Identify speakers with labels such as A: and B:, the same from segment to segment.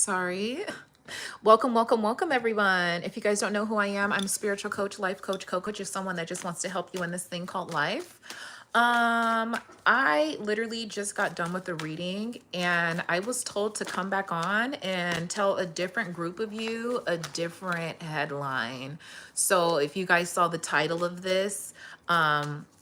A: Sorry. Welcome, welcome, welcome, everyone. If you guys don't know who I am, I'm a spiritual coach, life coach, co-coach, just someone that just wants to help you in this thing called life. I literally just got done with the reading and I was told to come back on and tell a different group of you a different headline. So if you guys saw the title of this,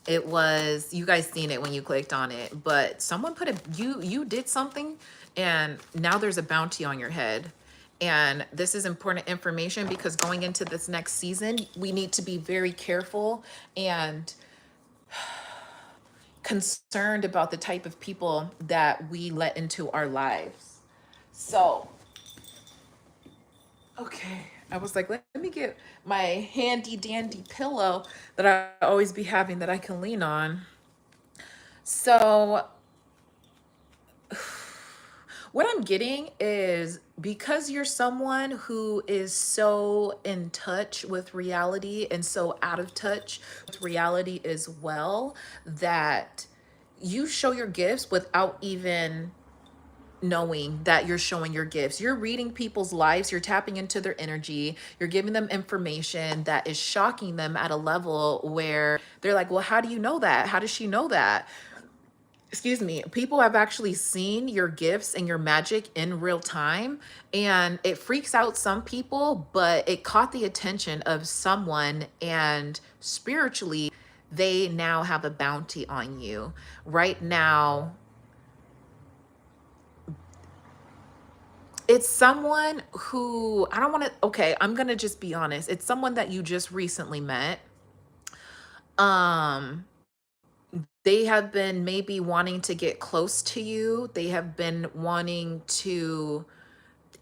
A: it was, you guys seen it when you clicked on it, but someone put a, you did something and now there's a bounty on your head. And this is important information because going into this next season, we need to be very careful and concerned about the type of people that we let into our lives. So, okay, I was like, let me get my handy dandy pillow that I always be having that I can lean on. So, what I'm getting is because you're someone who is so in touch with reality and so out of touch with reality as well, that you show your gifts without even knowing that you're showing your gifts. You're reading people's lives, you're tapping into their energy, you're giving them information that is shocking them at a level where they're like, well, how do you know that? How does she know that? Excuse me, people have actually seen your gifts and your magic in real time, and it freaks out some people, but it caught the attention of someone, and spiritually they now have a bounty on you right now. It's someone who, I don't want to, okay, I'm gonna just be honest, it's someone that you just recently met. um they have been maybe wanting to get close to you. They have been wanting to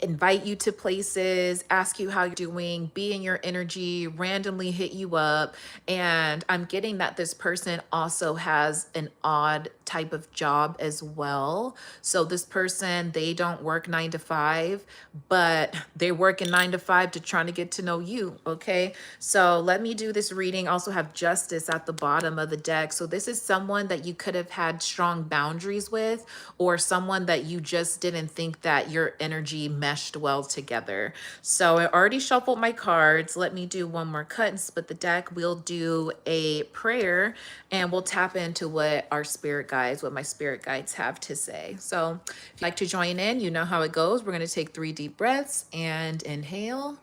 A: invite you to places, ask you how you're doing, be in your energy, randomly hit you up. And I'm getting that this person also has an odd type of job as well. So this person, they don't work 9 to 5, but they work in 9 to 5 to trying to get to know you. Okay. So let me do this reading. Also have justice at the bottom of the deck. So this is someone that you could have had strong boundaries with, or someone that you just didn't think that your energy meshed well together. So I already shuffled my cards. Let me do one more cut and split the deck. We'll do a prayer and we'll tap into what our spirit guides, what my spirit guides have to say. So if you'd like to join in, you know how it goes. We're going to take 3 deep breaths and inhale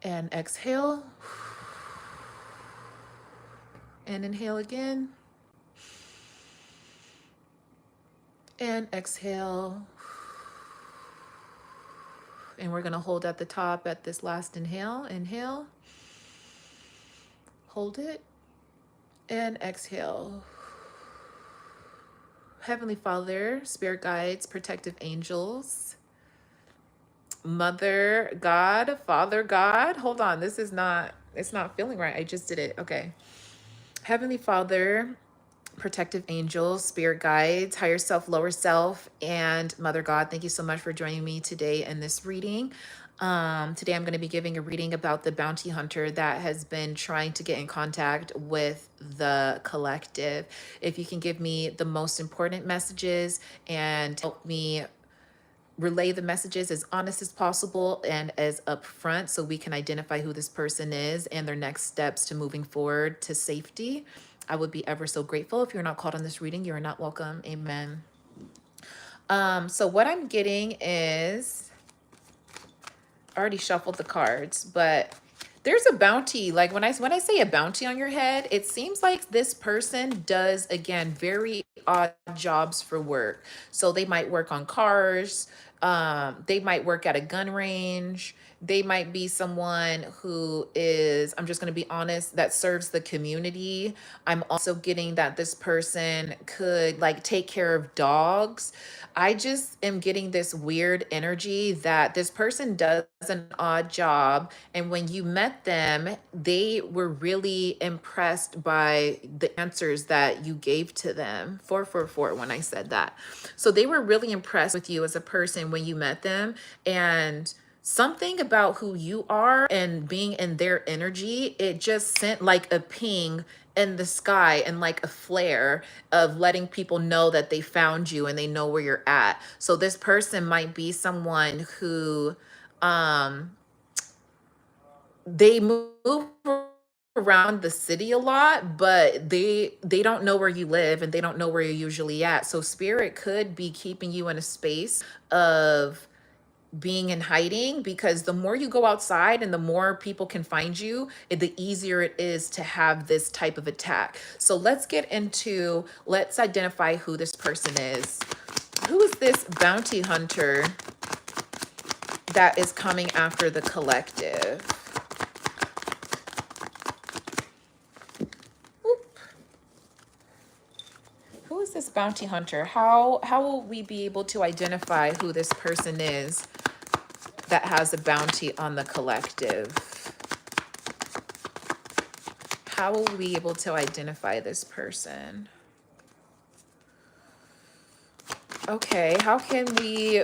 A: and exhale and inhale again and exhale. And we're going to hold at the top at this last inhale. Inhale, hold it, and exhale. Heavenly Father, spirit guides, protective angels, Mother God, Father God. Hold on, this is not, it's not feeling right. I just did it. Okay. Heavenly Father, protective angels, spirit guides, higher self, lower self, and Mother God, thank you so much for joining me today in this reading. Today I'm going to be giving a reading about the bounty hunter that has been trying to get in contact with the collective. If you can give me the most important messages and help me relay the messages as honest as possible and as upfront so we can identify who this person is and their next steps to moving forward to safety, I would be ever so grateful. If you're not called on this reading, you are not welcome. Amen. So what I'm getting is, I already shuffled the cards, but there's a bounty. Like when I say a bounty on your head, it seems like this person does, again, very odd jobs for work. So they might work on cars, they might work at a gun range, they might be someone who is, I'm just going to be honest, that serves the community. I'm also getting that this person could like take care of dogs. I just am getting this weird energy that this person does an odd job. And when you met them, they were really impressed by the answers that you gave to them. 444 when I said that. So they were really impressed with you as a person when you met them. And something about who you are and being in their energy, it just sent like a ping in the sky and like a flare of letting people know that they found you and they know where you're at. So this person might be someone who um they move around the city a lot, but they don't know where you live and they don't know where you're usually at. So spirit could be keeping you in a space of being in hiding, because the more you go outside and the more people can find you, the easier it is to have this type of attack. So let's identify who this person is. Who is this bounty hunter that is coming after the collective? Oop. Who is this bounty hunter? How will we be able to identify who this person is that has a bounty on the collective? How will we be able to identify this person? Okay, how can we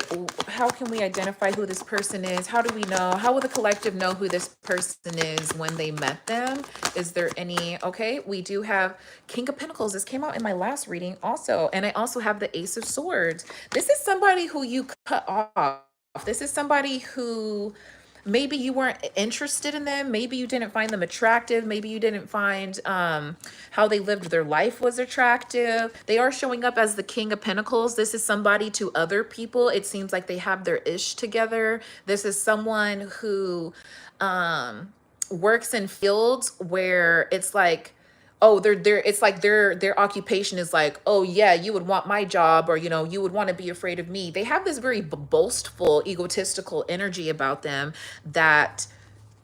A: identify who this person is? How do we know? How will the collective know who this person is when they met them? Is there any, okay, we do have King of Pentacles. This came out in my last reading also. And I also have the Ace of Swords. This is somebody who you cut off. This is somebody who maybe you weren't interested in them, maybe you didn't find them attractive, maybe you didn't find how they lived their life was attractive. They are showing up as the King of Pentacles. This is somebody to other people, it seems like they have their ish together. This is someone who works in fields where it's like, oh, they're it's like their occupation is like, oh yeah, you would want my job, or you would want to be afraid of me. They have this very boastful, egotistical energy about them that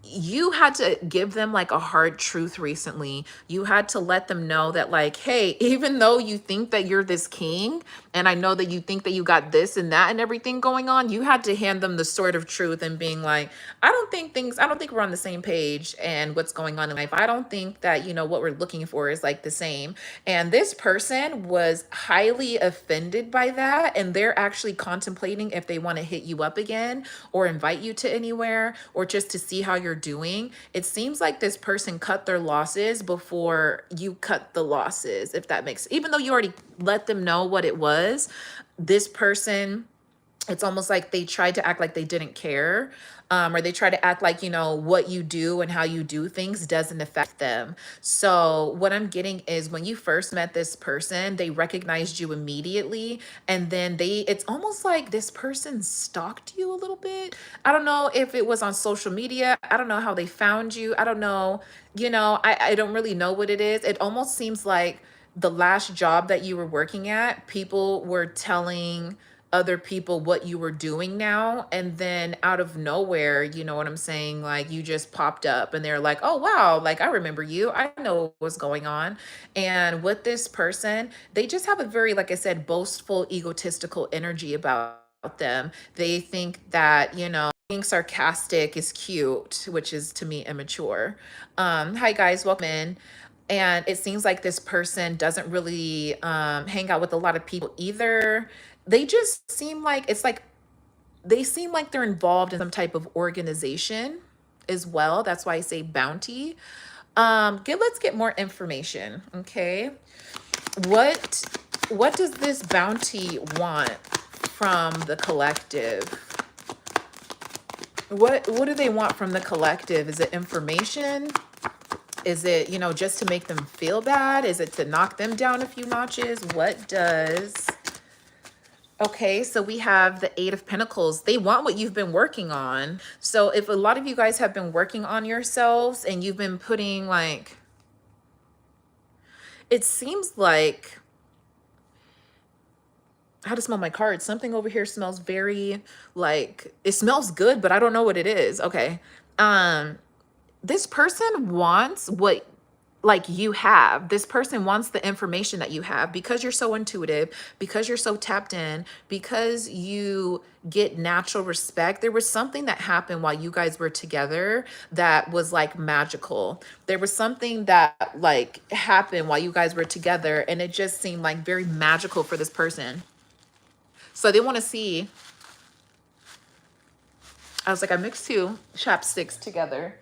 A: you had to give them like a hard truth recently. You had to let them know that, like, hey, even though you think that you're this king, and I know that you think that you got this and that and everything going on, you had to hand them the sword of truth and being like, I don't think we're on the same page and what's going on in life. I don't think that, what we're looking for is like the same. And this person was highly offended by that. And they're actually contemplating if they want to hit you up again or invite you to anywhere or just to see how you're doing. It seems like this person cut their losses before you cut the losses, if that makes, even though you already let them know what it was, this person, it's almost like they tried to act like they didn't care, or they try to act like, what you do and how you do things doesn't affect them. So what I'm getting is when you first met this person, they recognized you immediately. And then it's almost like this person stalked you a little bit. I don't know if it was on social media. I don't know how they found you. I don't know. I don't really know what it is. It almost seems like the last job that you were working at, people were telling other people what you were doing now, and then out of nowhere, you know what I'm saying, like you just popped up and they're like, oh wow, like I remember you, I know what's going on. And with this person, they just have a very, like I said, boastful, egotistical energy about them. They think that, being sarcastic is cute, which is to me immature. Hi guys, welcome in. And it seems like this person doesn't really hang out with a lot of people either. They just seem like, it's like they seem like they're involved in some type of organization as well. That's why I say bounty. Let's get more information. Okay. What does this bounty want from the collective? What do they want from the collective? Is it information? Is it, just to make them feel bad? Is it to knock them down a few notches? What does... Okay, so we have the Eight of Pentacles. They want what you've been working on. So if a lot of you guys have been working on yourselves and you've been putting like... It seems like... How to smell my cards. Something over here smells very like... It smells good, but I don't know what it is. Okay. This person wants what like you have. This person wants the information that you have because you're so intuitive, because you're so tapped in, because you get natural respect. There was something that happened while you guys were together that was like magical. There was something that like happened while you guys were together and it just seemed like very magical for this person. So they want to see. I was like, I mixed two chapsticks together.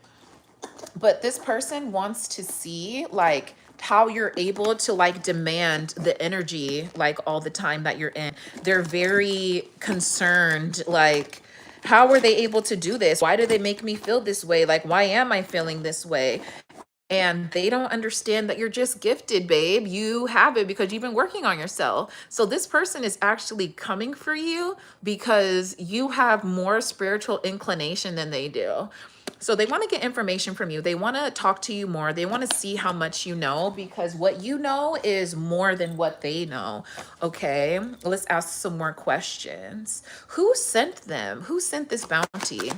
A: But this person wants to see like how you're able to like demand the energy like all the time that you're in. They're very concerned, like, how were they able to do this? Why do they make me feel this way? Like, why am I feeling this way? And they don't understand that you're just gifted, babe. You have it because you've been working on yourself. So this person is actually coming for you because you have more spiritual inclination than they do. So they want to get information from you. They want to talk to you more. They want to see how much you know, because what you know is more than what they know. Okay, let's ask some more questions. Who sent them? Who sent this bounty?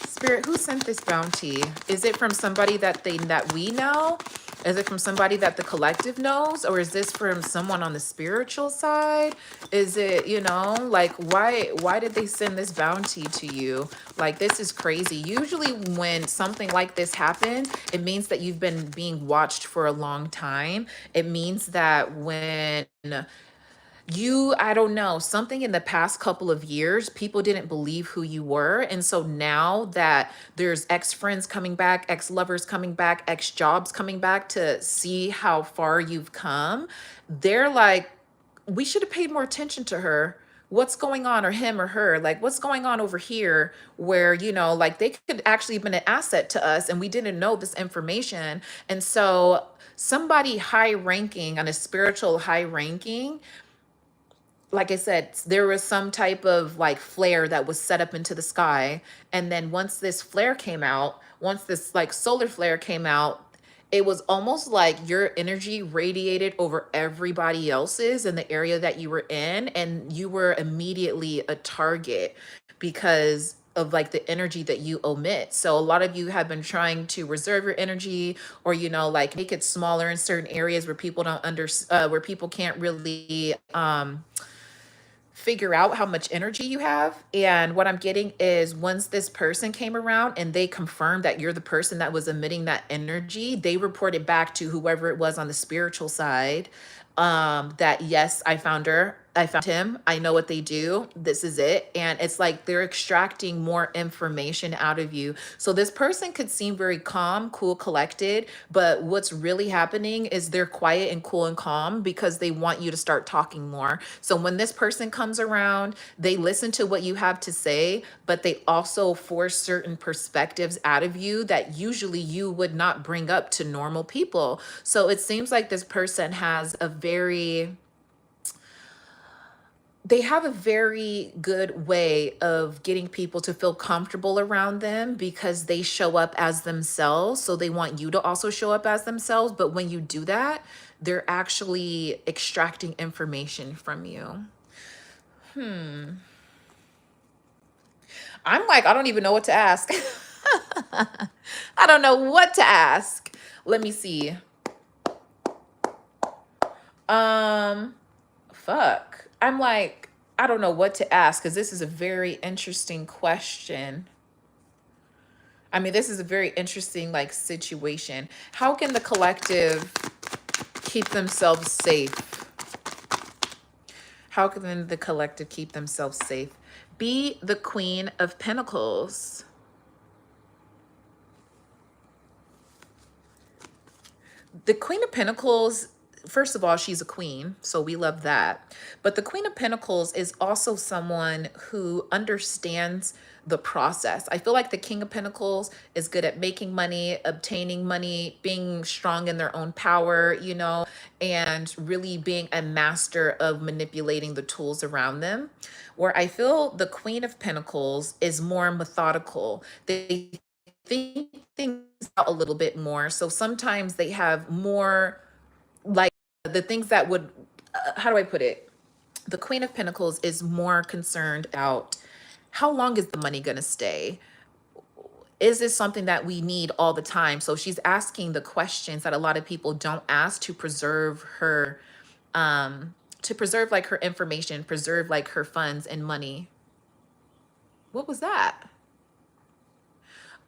A: Spirit, who sent this bounty? Is it from somebody that we know? Is it from somebody that the collective knows? Or is this from someone on the spiritual side? Is it, like, why did they send this bounty to you? Like, this is crazy. Usually when something like this happens, it means that you've been being watched for a long time. It means that when I don't know, something in the past couple of years, people didn't believe who you were. And so now that there's ex friends coming back, ex lovers coming back, ex jobs coming back to see how far you've come, they're like, we should have paid more attention to her. What's going on, or him or her? Like, what's going on over here where, like, they could actually have been an asset to us and we didn't know this information. And so, somebody high ranking, on a spiritual high ranking, like I said, there was some type of like flare that was set up into the sky. And then once this flare came out, once this like solar flare came out, it was almost like your energy radiated over everybody else's in the area that you were in. And you were immediately a target because of like the energy that you omit. So a lot of you have been trying to reserve your energy, or like make it smaller in certain areas where people don't where people can't really figure out how much energy you have. And what I'm getting is, once this person came around and they confirmed that you're the person that was emitting that energy, they reported back to whoever it was on the spiritual side, that yes, I found her. I found him. I know what they do. This is it. And it's like they're extracting more information out of you. So this person could seem very calm, cool, collected, but what's really happening is they're quiet and cool and calm because they want you to start talking more. So when this person comes around, they listen to what you have to say, but they also force certain perspectives out of you that usually you would not bring up to normal people. So it seems like this person has they have a very good way of getting people to feel comfortable around them because they show up as themselves. So they want you to also show up as themselves. But when you do that, they're actually extracting information from you. I'm like, I don't even know what to ask. I don't know what to ask. Let me see. Fuck. I'm like, I don't know what to ask because this is a very interesting question. I mean, this is a very interesting like situation. How can the collective keep themselves safe? How can the collective keep themselves safe? Be the Queen of Pentacles. The Queen of Pentacles, first of all, she's a queen, so we love that. But the Queen of Pentacles is also someone who understands the process. I feel like the King of Pentacles is good at making money, obtaining money, being strong in their own power, and really being a master of manipulating the tools around them. Where I feel the Queen of Pentacles is more methodical. They think things out a little bit more. So sometimes they have more like the things that would, how do I put it? The Queen of Pentacles is more concerned about how long is the money going to stay? Is this something that we need all the time? So she's asking the questions that a lot of people don't ask to preserve her, to preserve like her information, preserve like her funds and money. What was that?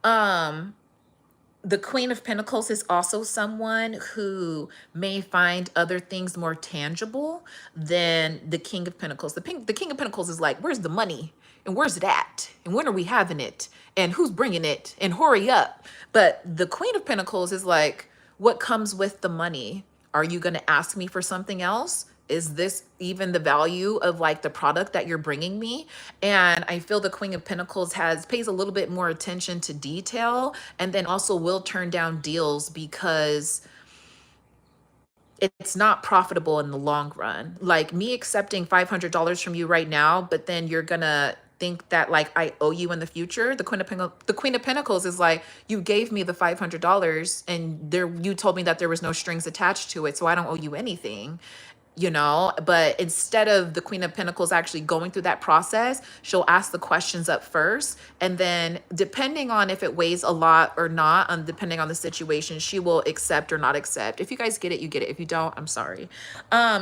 A: The Queen of Pentacles is also someone who may find other things more tangible than the King of Pentacles. The King of Pentacles is like, where's the money? And where's it at? And when are we having it? And who's bringing it? And hurry up. But the Queen of Pentacles is like, what comes with the money? Are you going to ask me for something else? Is this even the value of like the product that you're bringing me? And I feel the Queen of Pentacles has pays a little bit more attention to detail, and then also will turn down deals because it's not profitable in the long run. Like me accepting $500 from you right now, but then you're gonna think that like I owe you in the future. The Queen of Pentacles is like, you gave me the $500 and there you told me that there was no strings attached to it, so I don't owe you anything. But instead of the Queen of Pentacles actually going through that process, she'll ask the questions up first, and then depending on if it weighs a lot or not, depending on the situation, she will accept or not accept. If you guys get it, you get it. If you don't, I'm sorry.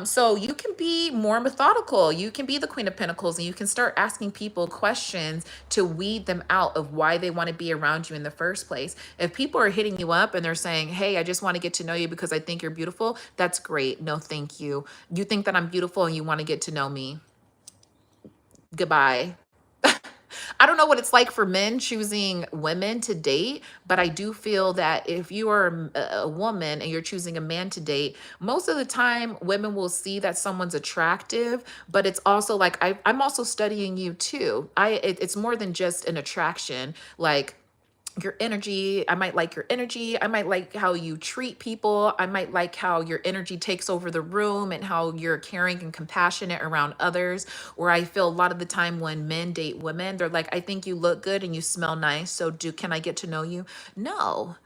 A: So you can be more methodical. You can be the Queen of Pentacles, and you can start asking people questions to weed them out of why they want to be around you in the first place. If people are hitting you up and they're saying, hey, I just want to get to know you because I think you're beautiful, that's great. No, thank you. You think that I'm beautiful and you want to get to know me. Goodbye. I don't know what it's like for men choosing women to date, but I do feel that if you are a woman and you're choosing a man to date, most of the time women will see that someone's attractive, but it's also like I'm also studying you too. It's more than just an attraction. Like your energy, I might like your energy, I might like how you treat people, I might like how your energy takes over the room and how you're caring and compassionate around others. Where I feel a lot of the time when men date women, they're like, I think you look good and you smell nice, so can I get to know you? No,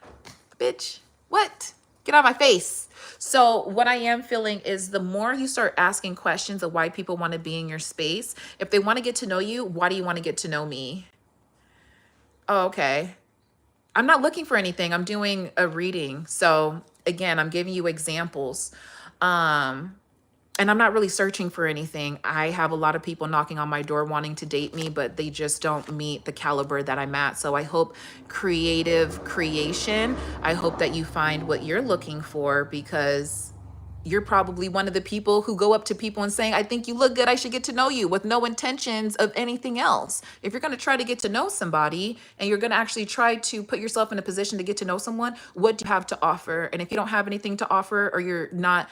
A: bitch, what? Get out of my face. So what I am feeling is the more you start asking questions of why people want to be in your space, if they want to get to know you, why do you want to get to know me? Oh, okay. I'm not looking for anything. I'm doing a reading. So again, I'm giving you examples. Um, and I'm not really searching for anything. I have a lot of people knocking on my door wanting to date me, but they just don't meet the caliber that I'm at. So I hope creative creation, I hope that you find what you're looking for, because you're probably one of the people who go up to people and saying, I think you look good, I should get to know you, with no intentions of anything else. If you're going to try to get to know somebody and you're going to actually try to put yourself in a position to get to know someone, what do you have to offer? And if you don't have anything to offer, or you're not,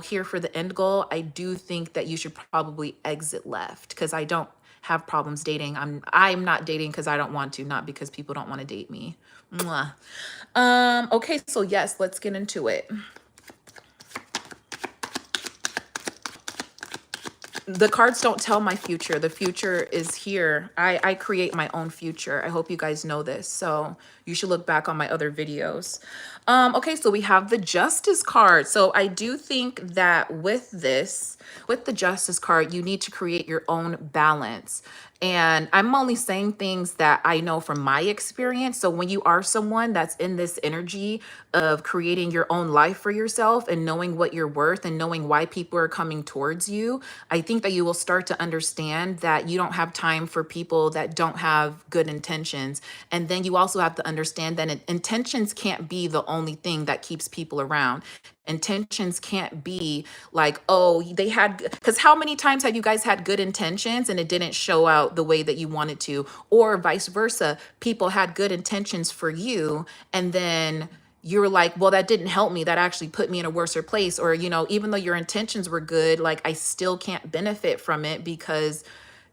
A: here for the end goal, I do think that you should probably exit left, because I don't have problems dating. I'm not dating because I don't want to, not because people don't want to date me. Mwah. Okay, so yes, let's get into it. The cards don't tell my future. The future is here. I create my own future. I hope you guys know this. So you should look back on my other videos. Okay, so we have the Justice card. So I do think that with the Justice card, you need to create your own balance. And I'm only saying things that I know from my experience. So when you are someone that's in this energy of creating your own life for yourself and knowing what you're worth and knowing why people are coming towards you, I think that you will start to understand that you don't have time for people that don't have good intentions. And then you also have to understand that intentions can't be the only thing that keeps people around. Intentions can't be like, oh, they had, because how many times have you guys had good intentions and it didn't show out the way that you wanted to? Or vice versa, people had good intentions for you and then you're like, well, that didn't help me. That actually put me in a worser place. Or, even though your intentions were good, like I still can't benefit from it because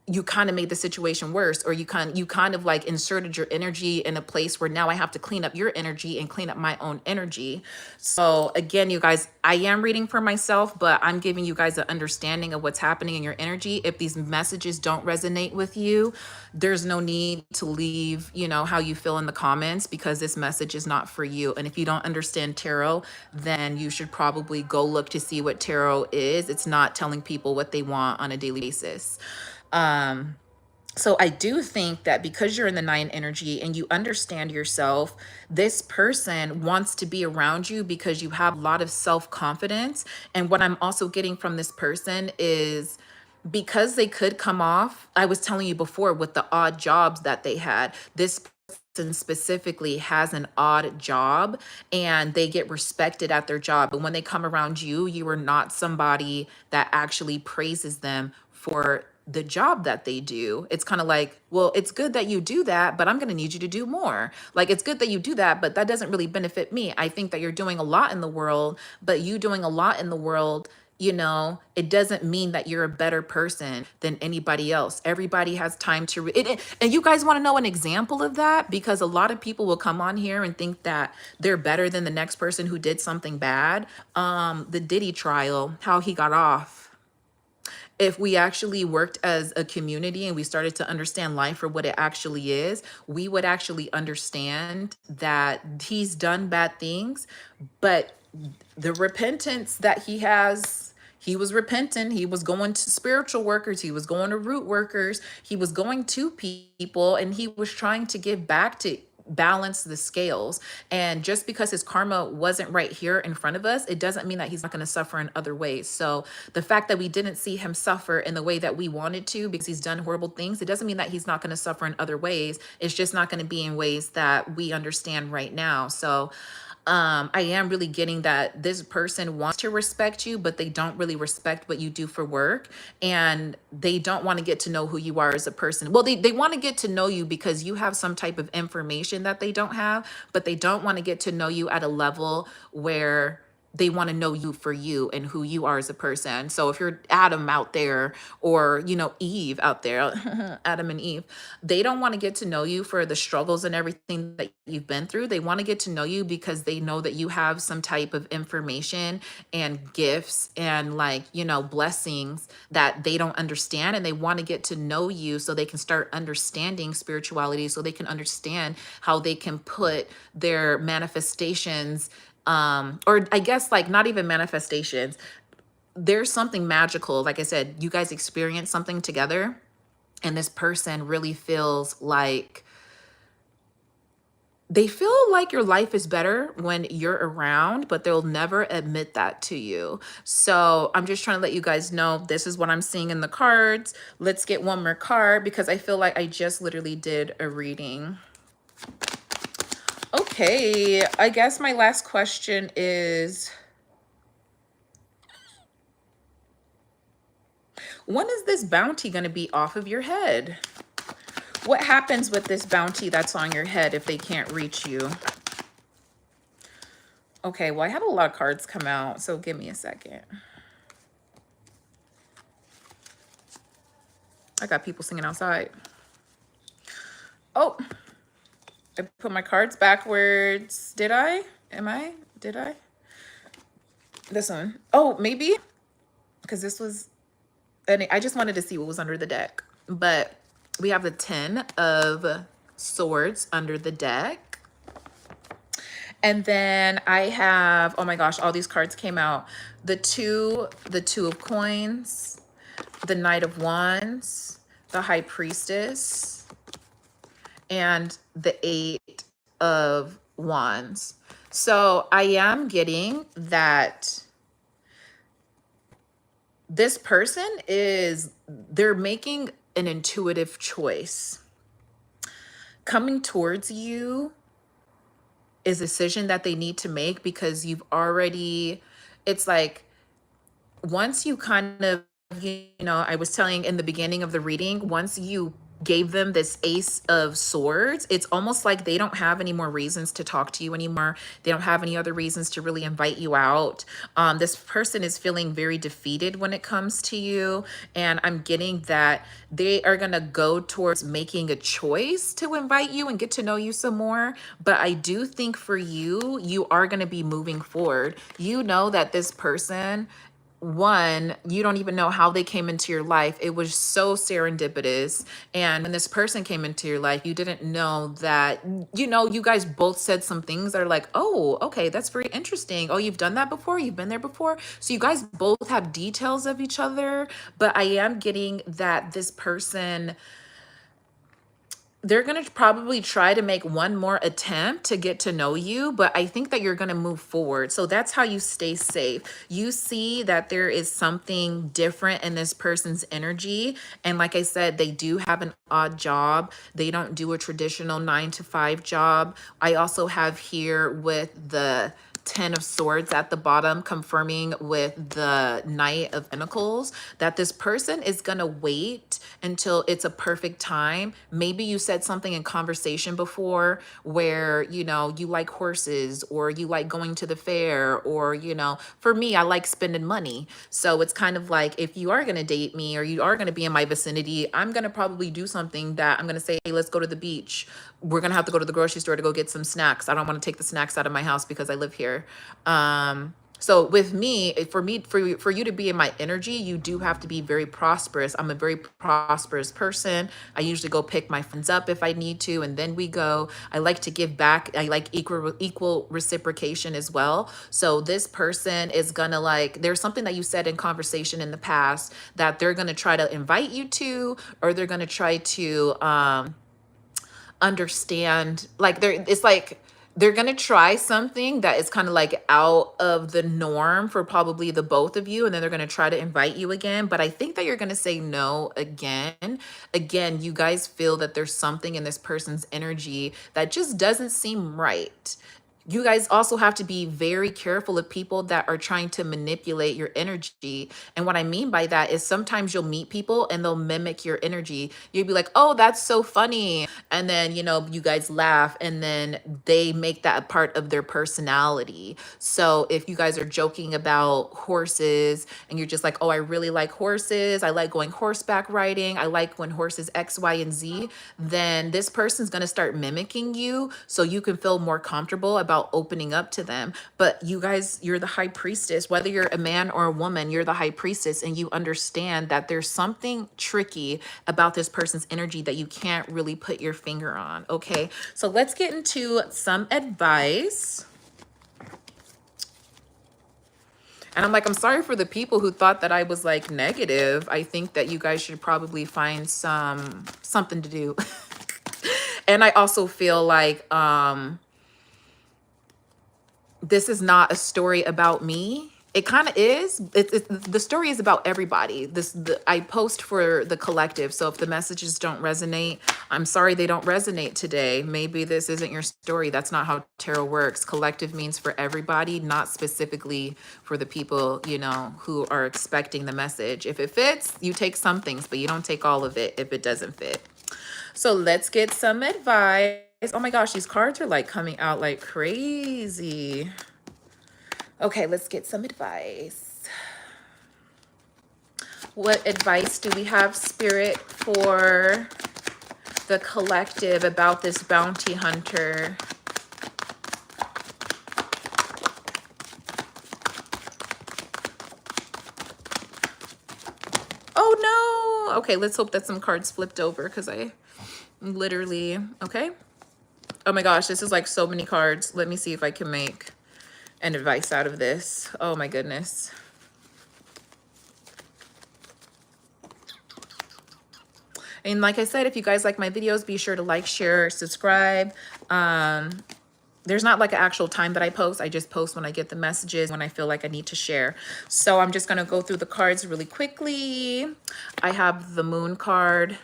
A: you kind of made the situation worse, or you kind of like inserted your energy in a place where now I have to clean up your energy and clean up my own energy. So again, you guys, I am reading for myself, but I'm giving you guys an understanding of what's happening in your energy. If these messages don't resonate with you, there's no need to leave, how you feel in the comments, because this message is not for you. And if you don't understand tarot, then you should probably go look to see what tarot is. It's not telling people what they want on a daily basis. So I do think that because you're in the 9 energy and you understand yourself, this person wants to be around you because you have a lot of self-confidence. And what I'm also getting from this person is, because they could come off, I was telling you before with the odd jobs that they had, this person specifically has an odd job and they get respected at their job. But when they come around you, you are not somebody that actually praises them for the job that they do. It's kind of like, well, it's good that you do that, but I'm going to need you to do more. Like, it's good that you do that, but that doesn't really benefit me. I think that you're doing a lot in the world, but you doing a lot in the world, it doesn't mean that you're a better person than anybody else. Everybody has time to and you guys want to know an example of that, because a lot of people will come on here and think that they're better than the next person who did something bad. The Diddy trial, how he got off. If we actually worked as a community and we started to understand life for what it actually is, we would actually understand that he's done bad things, but the repentance that he has, he was repentant. He was going to spiritual workers. He was going to root workers. He was going to people, and he was trying to give back to balance the scales. And just because his karma wasn't right here in front of us, it doesn't mean that he's not going to suffer in other ways. So the fact that we didn't see him suffer in the way that we wanted to because he's done horrible things, it doesn't mean that he's not going to suffer in other ways. It's just not going to be in ways that we understand right now. So I am really getting that this person wants to respect you, but they don't really respect what you do for work. And they don't want to get to know who you are as a person. Well, they want to get to know you because you have some type of information that they don't have, but they don't want to get to know you at a level where they want to know you for you and who you are as a person. So if you're Adam out there, or Eve out there, Adam and Eve, they don't want to get to know you for the struggles and everything that you've been through. They want to get to know you because they know that you have some type of information and gifts and blessings that they don't understand, and they want to get to know you so they can start understanding spirituality, so they can understand how they can put their manifestations, or I guess not even manifestations. There's something magical. Like I said, you guys experience something together, and this person really feels like they feel like your life is better when you're around, but they'll never admit that to you. So I'm just trying to let you guys know this is what I'm seeing in the cards. Let's get one more card because I feel like I just literally did a reading. Okay, I guess my last question is, when is this bounty going to be off of your head? What happens with this bounty that's on your head if they can't reach you? Okay, well, I had a lot of cards come out, so give me a second. I got people singing outside. Oh, I put my cards backwards. Did I? Did I? This one. Oh, maybe. Because this was, and I just wanted to see what was under the deck. But we have the 10 of Swords under the deck. And then I have, oh my gosh, all these cards came out. The two of Coins, the Knight of Wands, the High Priestess, and the 8 of Wands. So I am getting that this person they're making an intuitive choice. Coming towards you is a decision that they need to make because it's like, once you kind of, I was telling in the beginning of the reading, once you gave them this Ace of Swords, it's almost like they don't have any more reasons to talk to you anymore. They don't have any other reasons to really invite you out. This person is feeling very defeated when it comes to you. And I'm getting that they are going to go towards making a choice to invite you and get to know you some more. But I do think for you, you are going to be moving forward. You know that this person, one, you don't even know how they came into your life. It was so serendipitous. And when this person came into your life, you didn't know that, you guys both said some things that are like, oh, okay, that's very interesting. Oh, you've done that before? You've been there before? So you guys both have details of each other. But I am getting that this person, they're going to probably try to make one more attempt to get to know you, but I think that you're going to move forward. So that's how you stay safe. You see that there is something different in this person's energy. And like I said, they do have an odd job. They don't do a traditional 9-to-5 job. I also have here with the Ten of Swords at the bottom, confirming with the Knight of Pentacles that this person is going to wait until it's a perfect time. Maybe you said something in conversation before where, you know, you like horses, or you like going to the fair, or, you know, for me, I like spending money. So it's kind of like, if you are going to date me or you are going to be in my vicinity, I'm going to probably do something that I'm going to say, hey, let's go to the beach. We're going to have to go to the grocery store to go get some snacks. I don't want to take the snacks out of my house because I live here. So with me, for you to be in my energy, you do have to be very prosperous. I'm a very prosperous person. I usually go pick my friends up if I need to, and then we go. I like to give back. I like equal reciprocation as well. So this person is gonna, like, there's something that you said in conversation in the past that they're gonna try to invite you to, or they're gonna try to understand, like, it's like they're going to try something that is kind of like out of the norm for probably the both of you, and then they're going to try to invite you again, but I think that you're going to say no again. You guys feel that there's something in this person's energy that just doesn't seem right. You guys also have to be very careful of people that are trying to manipulate your energy. And what I mean by that is sometimes you'll meet people and they'll mimic your energy. You'll be like, oh, that's so funny. And then, you know, you guys laugh, and then they make that a part of their personality. So if you guys are joking about horses and you're just like, oh, I really like horses, I like going horseback riding, I like when horses X, Y, and Z, then this person's going to start mimicking you so you can feel more comfortable about opening up to them. But you guys, you're the high priestess. Whether you're a man or a woman, you're the high priestess, and you understand that there's something tricky about this person's energy that you can't really put your finger on. Okay, so let's get into some advice. And I'm sorry for the people who thought that I was like negative. I think that you guys should probably find something to do. And I also feel like this is not a story about me. It kind of is. The story is about everybody. I post for the collective. So if the messages don't resonate, I'm sorry they don't resonate today. Maybe this isn't your story. That's not how tarot works. Collective means for everybody, not specifically for the people, you know, who are expecting the message. If it fits, you take some things, but you don't take all of it if it doesn't fit. So let's get some advice. Oh my gosh, these cards are like coming out like crazy. Okay, let's get some advice. What advice do we have, Spirit, for the collective about this bounty hunter? Oh no! Okay, let's hope that some cards flipped over, because I literally... Okay. Oh my gosh, this is like so many cards. Let me see if I can make an advice out of this. Oh my goodness. And like I said, if you guys like my videos, be sure to like, share, subscribe. There's not like an actual time that I post. I just post when I get the messages, when I feel like I need to share. So I'm just going to go through the cards really quickly. I have the Moon card,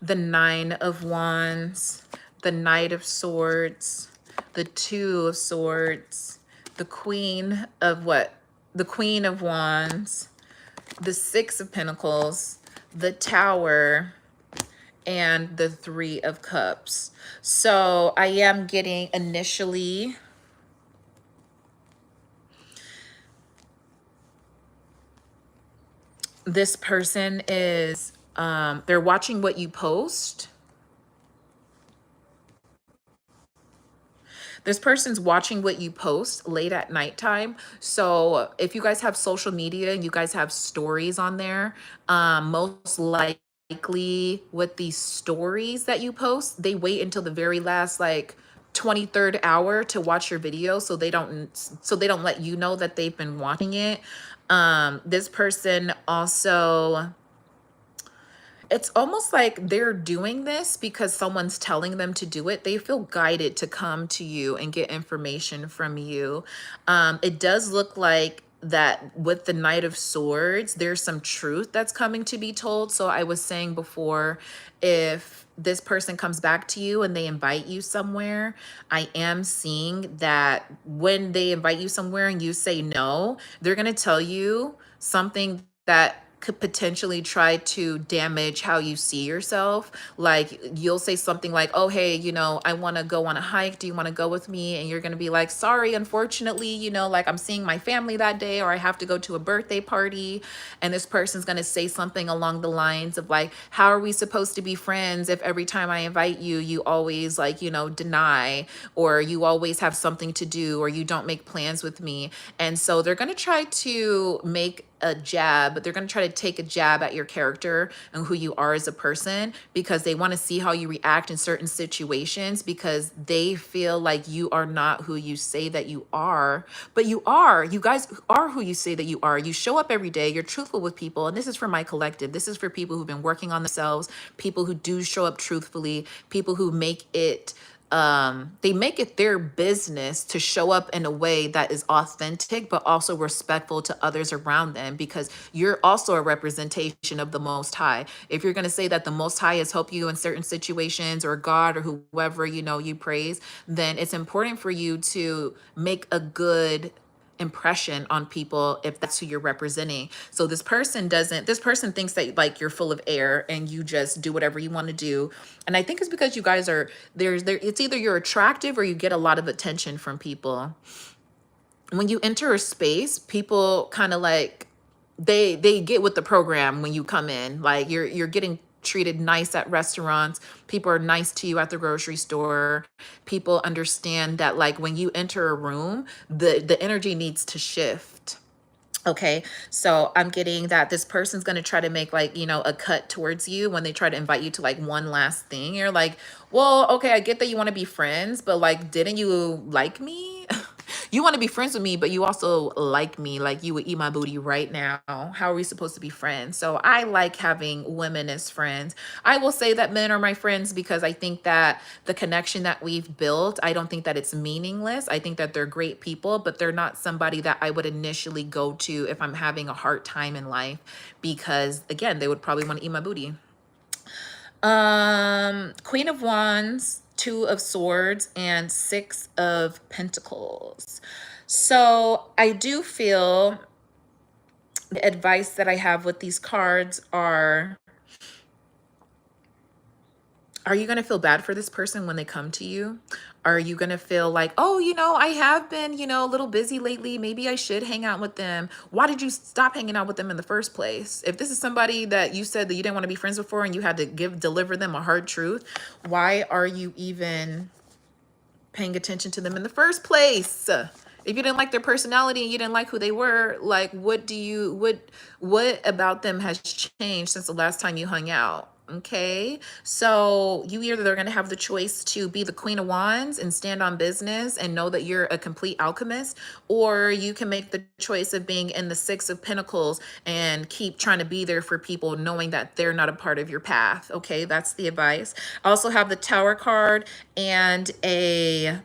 A: the Nine of Wands, the Knight of Swords, the Two of Swords, the Queen of what? The Queen of Wands, the Six of Pentacles, the Tower, and the Three of Cups. So I am getting initially this person is they're watching what you post. This person's watching what you post late at nighttime. So if you guys have social media and you guys have stories on there, most likely with these stories that you post, they wait until the very last like 23rd hour to watch your video, so they don't let you know that they've been watching it. This person also, it's almost like they're doing this because someone's telling them to do it. They feel guided to come to you and get information from you. It does look like that with the Knight of Swords, there's some truth that's coming to be told. So I was saying before, if this person comes back to you and they invite you somewhere, I am seeing that when they invite you somewhere and you say no, they're going to tell you something that could potentially try to damage how you see yourself. Like you'll say something like, oh, hey, I want to go on a hike. Do you want to go with me? And you're going to be like, sorry, unfortunately, like I'm seeing my family that day, or I have to go to a birthday party. And this person's going to say something along the lines of like, how are we supposed to be friends if every time I invite you, you always like, deny, or you always have something to do, or you don't make plans with me. And so they're going to try to make a jab, but they're going to try to take a jab at your character and who you are as a person, because they want to see how you react in certain situations, because they feel like you are not who you say that you are. But you are. You guys are who you say that you are. You show up every day. You're truthful with people. And this is for my collective. This is for people who've been working on themselves, people who do show up truthfully, people who make it they make it their business to show up in a way that is authentic, but also respectful to others around them, because you're also a representation of the Most High. If you're going to say that the Most High has helped you in certain situations, or God, or whoever, you praise, then it's important for you to make a good impression on people if that's who you're representing. So this person thinks that like you're full of air and you just do whatever you want to do. And I think it's because you guys are it's either you're attractive or you get a lot of attention from people. When you enter a space, people kind of like they get with the program when you come in. Like you're getting treated nice at restaurants. People are nice to you at the grocery store. People understand that like when you enter a room, the energy needs to shift. Okay, so I'm getting that this person's going to try to make like, a cut towards you when they try to invite you to like one last thing. You're like, well, okay, I get that you want to be friends, but like, didn't you like me? You want to be friends with me, but you also like me. Like you would eat my booty right now. How are we supposed to be friends? So I like having women as friends. I will say that men are my friends because I think that the connection that we've built, I don't think that it's meaningless. I think that they're great people, but they're not somebody that I would initially go to if I'm having a hard time in life, because again, they would probably want to eat my booty. Queen of Wands, Two of Swords, and Six of Pentacles. So I do feel the advice that I have with these cards are you going to feel bad for this person when they come to you? Are you going to feel like, oh, I have been, a little busy lately. Maybe I should hang out with them. Why did you stop hanging out with them in the first place? If this is somebody that you said that you didn't want to be friends before and you had to deliver them a hard truth, why are you even paying attention to them in the first place? If you didn't like their personality and you didn't like who they were, like, what about them has changed since the last time you hung out? Okay, so you either are going to have the choice to be the Queen of Wands and stand on business and know that you're a complete alchemist, or you can make the choice of being in the Six of Pentacles and keep trying to be there for people, knowing that they're not a part of your path. Okay, that's the advice. I also have the Tower card and Three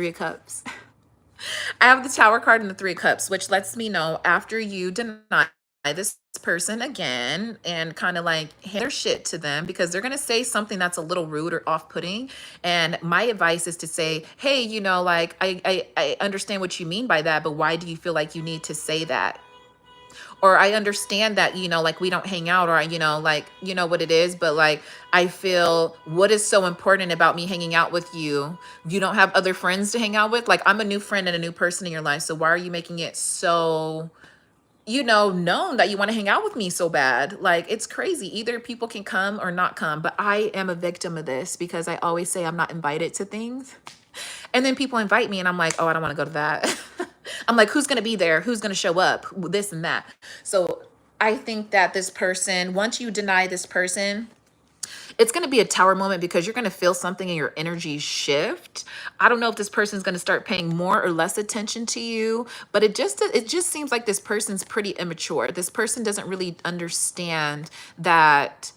A: of Cups. I have the Tower card and the Three of Cups, which lets me know after you deny this person again and kind of like hand their shit to them, because they're going to say something that's a little rude or off-putting. And my advice is to say, hey, like, I understand what you mean by that, but why do you feel like you need to say that? Or I understand that, like we don't hang out, or, like, what it is, but like, I feel what is so important about me hanging out with you? You don't have other friends to hang out with? Like, I'm a new friend and a new person in your life. So why are you making it so, known that you want to hang out with me so bad? Like, it's crazy. Either people can come or not come, but I am a victim of this because I always say I'm not invited to things. And then people invite me and I'm like, oh, I don't want to go to that. I'm like, who's going to be there? Who's going to show up? This and that. So I think that this person, once you deny this person, it's going to be a tower moment because you're going to feel something in your energy shift. I don't know if this person's going to start paying more or less attention to you, but it just seems like this person's pretty immature. This person doesn't really understand that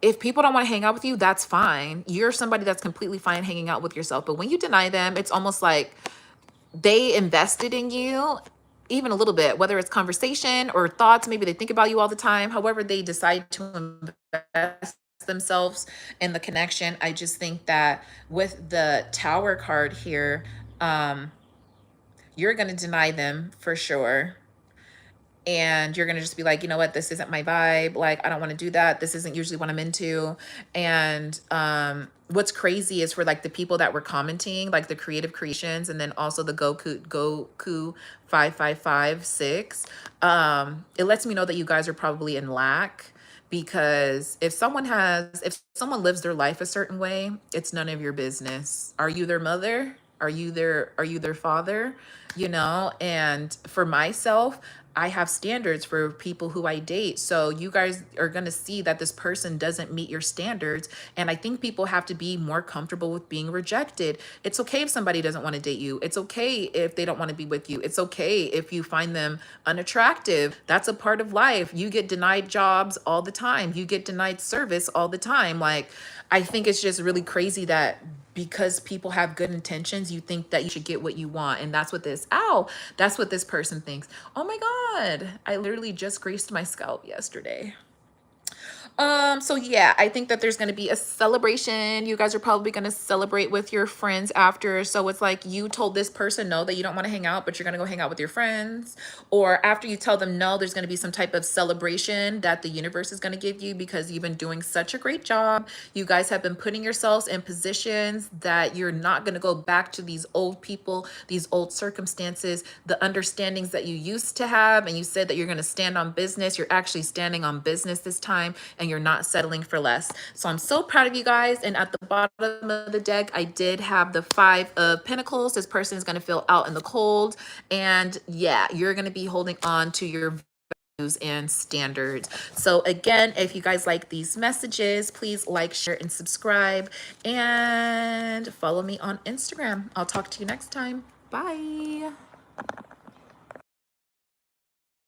A: if people don't want to hang out with you, that's fine. You're somebody that's completely fine hanging out with yourself. But when you deny them, it's almost like they invested in you even a little bit, whether it's conversation or thoughts, maybe they think about you all the time, however they decide to invest themselves in the connection. I just think that with the Tower card here, um, you're going to deny them for sure, and you're going to just be like, you know what, this isn't my vibe, like I don't want to do that, this isn't usually what I'm into. And what's crazy is for like the people that were commenting, like the creative creations, and then also the Goku 5556, it lets me know that you guys are probably in lack, because if someone lives their life a certain way, it's none of your business. Are you their mother? Are you their father? You know, and for myself, I have standards for people who I date. So you guys are going to see that this person doesn't meet your standards. And I think people have to be more comfortable with being rejected. It's okay if somebody doesn't want to date you. It's okay if they don't want to be with you. It's okay if you find them unattractive. That's a part of life. You get denied jobs all the time. You get denied service all the time. Like, I think it's just really crazy that because people have good intentions, you think that you should get what you want. And that's what this person thinks. Oh my God, I literally just greased my scalp yesterday. So yeah, I think that there's gonna be a celebration. You guys are probably gonna celebrate with your friends after. So it's like you told this person no, that you don't want to hang out, but you're gonna go hang out with your friends. Or after you tell them no, there's gonna be some type of celebration that the universe is gonna give you, because you've been doing such a great job. You guys have been putting yourselves in positions that you're not gonna go back to these old people, these old circumstances, the understandings that you used to have. And you said that you're gonna stand on business. You're actually standing on business this time, and you're not settling for less. So I'm so proud of you guys. And at the bottom of the deck, I did have the 5 of Pentacles. This person is going to feel out in the cold. And yeah, you're going to be holding on to your values and standards. So again, if you guys like these messages, please like, share, and subscribe, and follow me on Instagram. I'll talk to you next time. Bye.